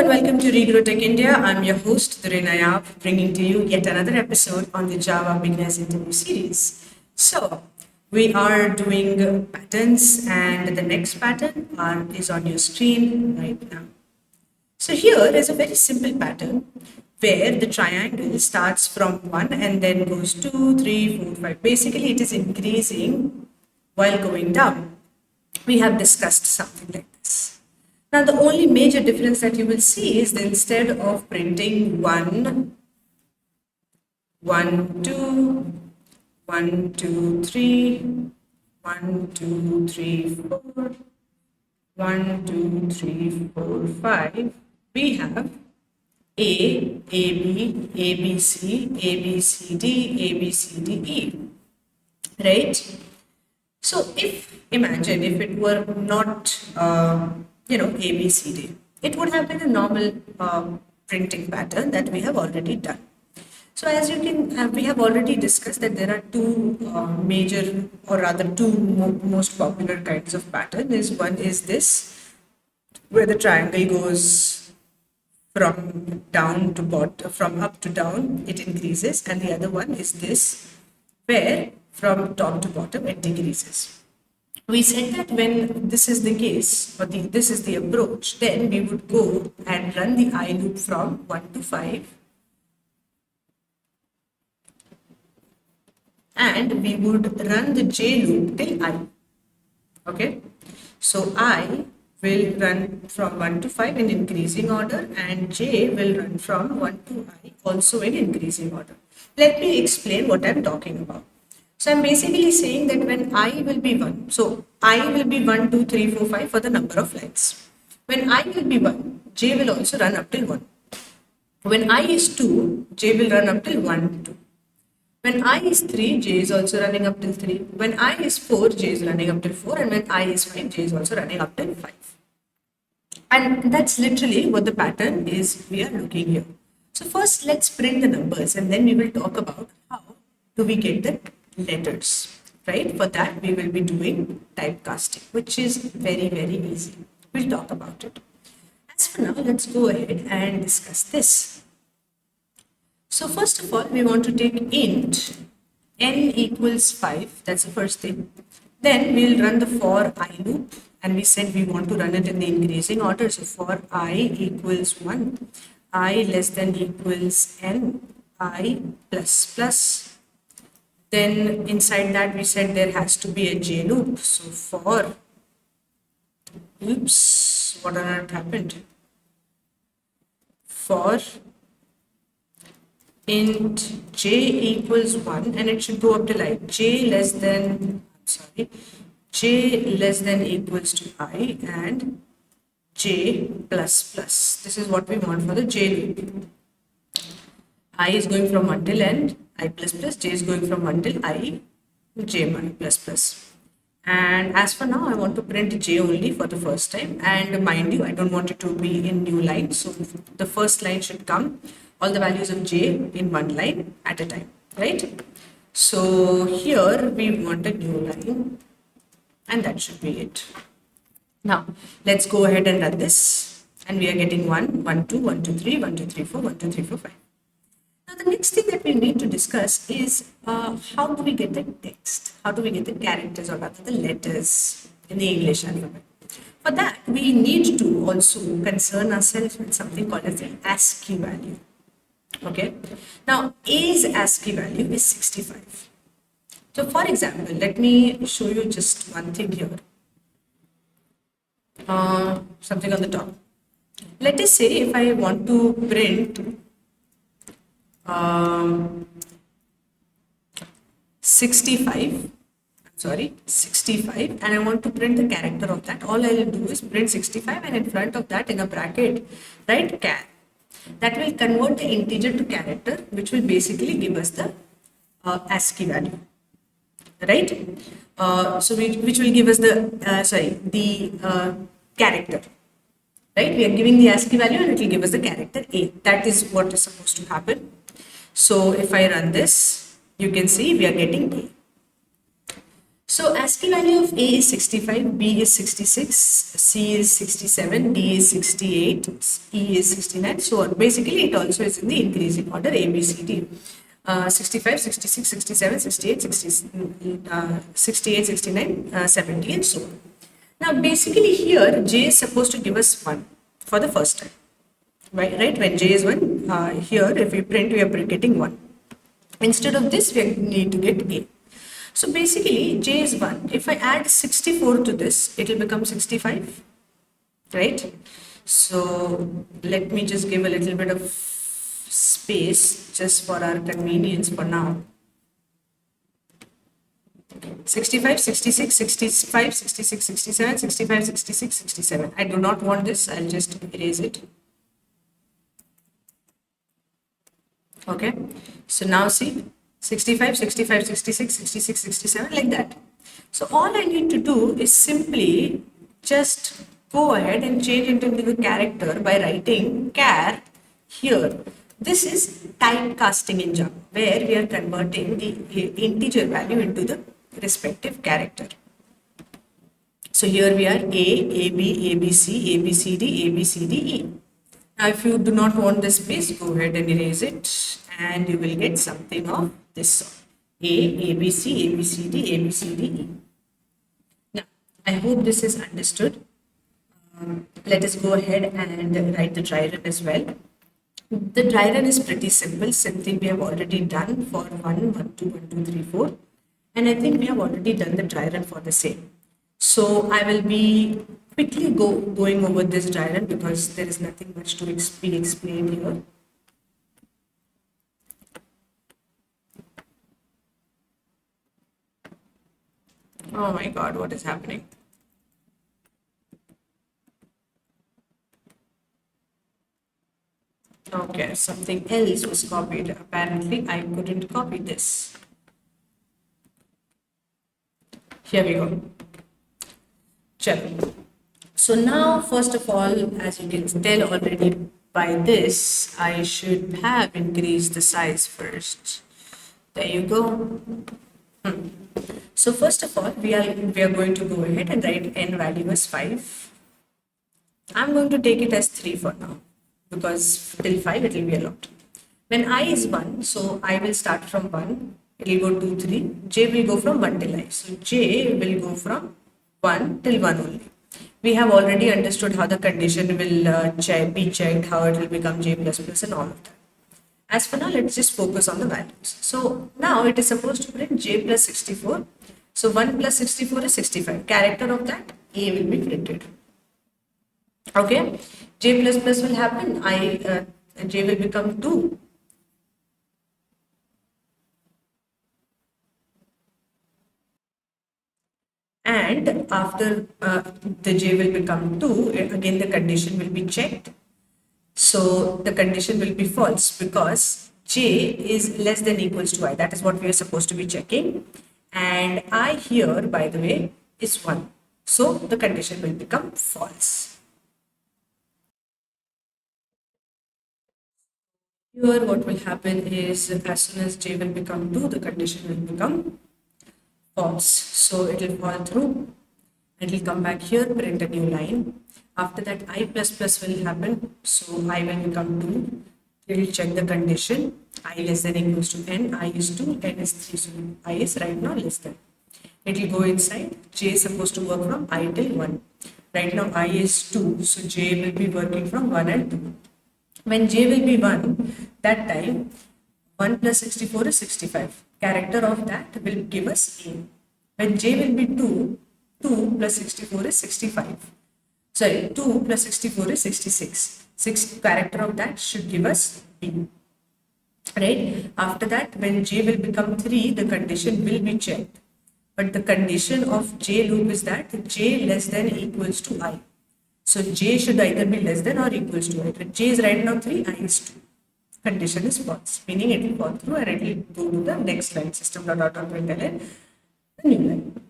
and welcome to Regrow Tech India. I'm your host, Dryrun, bringing to you yet another episode on the Java Beginners Interview series. So, we are doing patterns, and the next pattern is on your screen right now. So, here is a very simple pattern where the triangle starts from 1 and then goes 2, 3, 4, 5. Basically, it is increasing while going down. We have discussed something like this. Now, the only major difference that you will see is that instead of printing 1, 1, 2, 1, 2, 3, 1, 2, 3, 4, 1, 2, 3, 4, 5, we have A, AB, ABC, ABCD, ABCDE, right? So imagine if it were not, ABCD, it would have been a normal printing pattern that we have already done. So as you can, we have already discussed that there are two major, or rather two most popular kinds of pattern. One is this, where the triangle goes from down to bottom, from up to down, it increases, and the other one is this, where from top to bottom it decreases. We said that when this is the case, or this is the approach, then we would go and run the I loop from 1 to 5, and we would run the J loop till I. Okay, so I will run from 1 to 5 in increasing order, and J will run from 1 to I also in increasing order. Let me explain what I'm talking about. So I'm basically saying that when I will be 1, so I will be 1, 2, 3, 4, 5 for the number of lines. When I will be 1, J will also run up till 1. When I is 2, J will run up till 1, 2. When I is 3, J is also running up till 3. When I is 4, J is running up till 4. And when I is 5, J is also running up till 5. And that's literally what the pattern is we are looking here. So first let's print the numbers, and then we will talk about how do we get the letters, right? For that we will be doing typecasting, which is very, very easy. We'll talk about it. As for now, let's go ahead and discuss this. So first of all, we want to take int n equals 5. That's the first thing. Then we'll run the for I loop, and we said we want to run it in the increasing order. So for I equals 1, I less than equals n, I plus plus. Then inside that we said there has to be a J loop. So for, oops, what on earth happened? For int J equals 1, and it should go up to like J less than equals to I, and J plus plus. This is what we want for the J loop. I is going from 1 till n, I plus plus, J is going from 1 till I, J plus plus. And as for now, I want to print J only for the first time. And mind you, I don't want it to be in new line. So the first line should come, all the values of J in one line at a time, right? So here we want a new line, and that should be it. Now, let's go ahead and run this. And we are getting 1, 1, 2, 1, 2, 3, 1, 2, 3, 4, 1, 2, 3, 4, 5. Now, the next thing that we need to discuss is how do we get the text? How do we get the characters, or rather the letters in the English alphabet? For that, we need to also concern ourselves with something called as the ASCII value. Okay. Now, A's ASCII value is 65. So, for example, let me show you just one thing here. Something on the top. Let us say if I want to print 65, and I want to print the character of that. All I will do is print 65, and in front of that, in a bracket, write char. That will convert the integer to character, which will basically give us the ASCII value, right? Which will give us the character, right? We are giving the ASCII value, and it will give us the character A. That is what is supposed to happen. So if I run this, you can see we are getting A. So ASCII value of A is 65, B is 66, C is 67, D is 68, E is 69. So basically it also is in the increasing order A, B, C, D. 65, 66, 67, 68, 68, 69, 70 and so on. Now basically here J is supposed to give us 1 for the first time. Right? When J is 1, here if we print we are getting 1. Instead of this we need to get A. So basically J is 1. If I add 64 to this, it will become 65, right? So let me just give a little bit of space just for our convenience for now. 65, 66, 65, 66, 67, 65, 66, 67. I do not want this. I'll just erase it. Okay. So now see 65, 65, 66, 66, 67 like that. So all I need to do is simply just go ahead and change it into the character by writing char here. This is typecasting in Java where we are converting the integer value into the respective character. So here we are A, AB, ABC, ABCD, ABCDE. Now if you do not want this space, go ahead and erase it and you will get something of this sort. A, ABC, ABCD, ABCDE. Now I hope this is understood. Let us go ahead and write the Dryrun as well. The Dryrun is pretty simple. Something we have already done for 1, 1, 2, 1, 2, 3, 4. And I think we have already done the Dryrun for the same. So I will be quickly going over this Dryrun because there is nothing much to be explained here. Oh my God, what is happening? Okay, something else was copied. Apparently, I couldn't copy this. Here we go. Chalo. So now, first of all, as you can tell already by this, I should have increased the size first. There you go. So first of all, we are going to go ahead and write n value as 5. I'm going to take it as 3 for now because till 5 it will be a lot. When I is 1, so I will start from 1. It will go 2, 3. J will go from 1 till I. So J will go from 1 till 1 only. We have already understood how the condition will be checked, how it will become J plus plus and all of that. As for now, let's just focus on the values. So now it is supposed to print J plus 64. So 1 plus 64 is 65. Character of that, A will be printed. Okay, J plus plus will happen. J will become 2. And after the J will become 2, again the condition will be checked. So the condition will be false because J is less than equals to I. That is what we are supposed to be checking. And I here, by the way, is 1. So the condition will become false. Here what will happen is as soon as J will become 2, the condition will become false. So it will fall through. It will come back here, print a new line. After that, I plus plus will happen. So I will become 2. It will check the condition. I less than equals to n. I is 2, n is 3. So I is right now less than. It will go inside. J is supposed to work from I till 1. Right now I is 2. So J will be working from 1 and 2. When J will be 1, that time 1 plus 64 is 65. Character of that will give us A. When J will be 2, 2 plus 64 is 65. Sorry, 2 plus 64 is 66. 6 character of that should give us B. Right? After that, when J will become 3, the condition will be checked. But the condition of J loop is that J less than equals to I. So J should either be less than or equals to I. J is right now 3, I is 2. Condition is false, meaning it will fall through and it will go to the next line, system.out.println, the new line.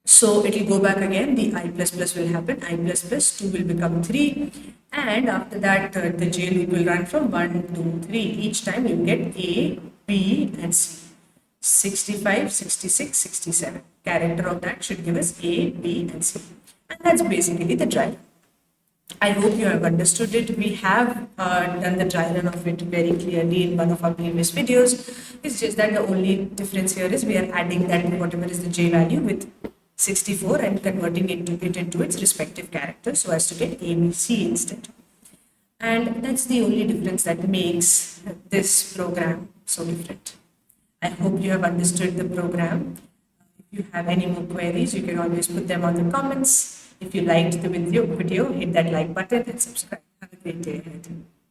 So it will go back again, the I plus plus will happen, I plus plus 2 will become 3, and after that the J loop will run from 1, 2, 3. Each time you get A, B and C. 65, 66, 67. character of that should give us A, B, and C. And that's basically the dry run. I hope you have understood it. We have done the dry run of it very clearly in one of our previous videos. It's just that the only difference here is we are adding that whatever is the J value with 64 and converting it into its respective character so as to get A, B, C instead. And that's the only difference that makes this program so different. I hope you have understood the program. If you have any more queries, you can always put them on the comments. If you liked the video, hit that like button and subscribe. Have a great day ahead.